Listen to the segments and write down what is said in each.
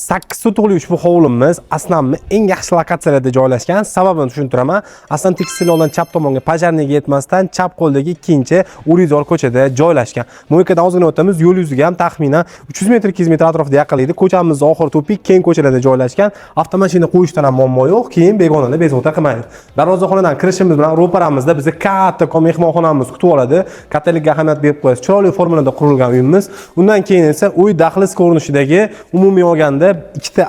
8 sotuvli ushbu hovlimiz aslanmi eng yaxshi lokatsiyalarda joylashgan. Sababini tushuntiraman. Aslan tekstil yo'ldan chap tomonga Pajarniga yetmasdan chap qo'ldagi ikkinchi Urizor ko'chada joylashgan. Mo'ykadan ozgina o'tamiz, yo'l yuziga ham taxminan 300 metr 200 metr atrofida yaqinlikda. Ko'chamiz oxir topik keng ko'chalarda joylashgan. Avtomashina qo'yishdan ham muammo yo'q. Keyin begonalar bezovta qilmaydi. Darvozaxonadan kirishimiz bilan ro'paramizda bizni katta mehmonxonamiz kutib oladi. Kattalikka ahamiyat berib qo'yasiz. Chiroyli formulada qurilgan uyimiz. Undan keyin esa uy dahliz ko'rinishidagi umumiy olganda ikkita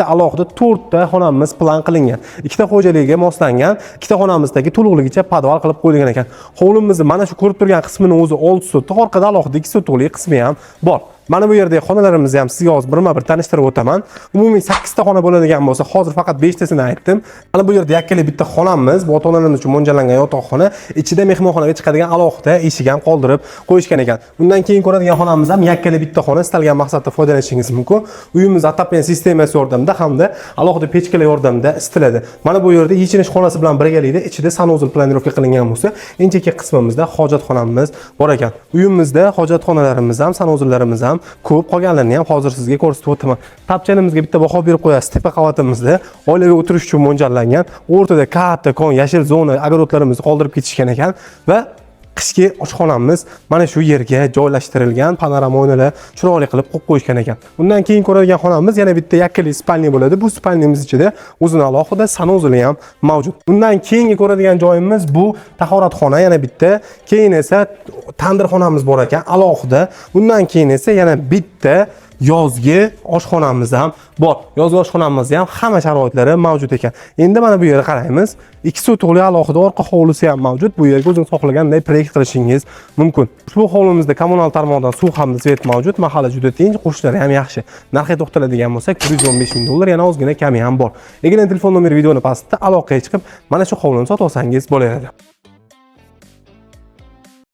alohida 4 ta xonamiz plan qilingan. Ikkita xo'jalikka moslangan, ikkita xonamizdagi to'liqligicha podval qilib qo'yilgan ekan. Hovlimizni mana shu ko'rib turgan qismini o'zi 6 sotix, orqada alohida 2 sotiqli qismi ham bor. Mana bu yerdagi xonalarimizni ham sizga hozir birma-bir tanishtirib o'taman. Umumiy 8 ta xona bo'ladigan bo'lsa, hozir faqat 5 tasini aytdim. Mana bu yerda yakkali bitta xonamiz, bu ota-onalarimiz uchun mo'ljallangan yotoqxona, ichida mehmonxonaga chiqadigan alohida eshik ham qoldirib qo'yishgan ekan. Undan keyin ko'radigan xonamiz ham yakkali bitta xona, istalgan maqsadda foydalanishingiz mumkin. Uyimiz ataplen sistemasi yordamida hamda alohida pechkalar yordamida isitiladi. Mana bu yerda yechinish xonasi bilan birgalikda ichida sanuzil planirovka qilingan bo'lsa, eng chekka qismimizda hojatxonamiz bor ekan. Uyimizda hojatxonalarimiz ham, sanuzillarimiz ham ko'p, qolganlarini ham hozir sizga ko'rsatib o'taman. Tapchanimizga bitta baho berib qo'yasiz. Tepa qavatimizda oilaviy o'tirish uchun mo'ljallangan, o'rtada katta kon yashil zona огородlarimizni qoldirib ketishgan ekan va qishki oshxonamiz mana shu yerga joylashtirilgan, panorama oynalar chiroyli qilib qo'yib qo'yishgan ekan. Undan keyin ko'radigan xonamiz yana bitta yakkali spalniya bo'ladi. Bu spalniyamiz ichida o'zini alohida sanuzili ham mavjud. Undan keyingi ko'radigan joyimiz bu tahoratxona yana bitta, keyin esa tandir xonamiz bor ekan, alohida. Undan keyin esa yana bitta yozgi oshxonamiz ham bor. Yozgi oshxonamizda ham hamma sharoitlari mavjud ekan. Endi mana bu yerga qaraymiz. 2 sotiqli alohida orqa hovlisi ham mavjud. Bu yerga o'zingiz xohlaganday proyekt qilishingiz mumkin. Ushbu hovlimizda kommunal tarmoqdan suv hamda svet mavjud. Mahalla juda tinch, qo'shnilari ham yaxshi. Narxiga to'xtaladigan bo'lsak, 115 ming dollar, yana ozgina kami ham bor. Lekin telefon nomeri videoni pastda aloqaga chiqib, mana shu hovlini sotib olsangiz bo'laveradi.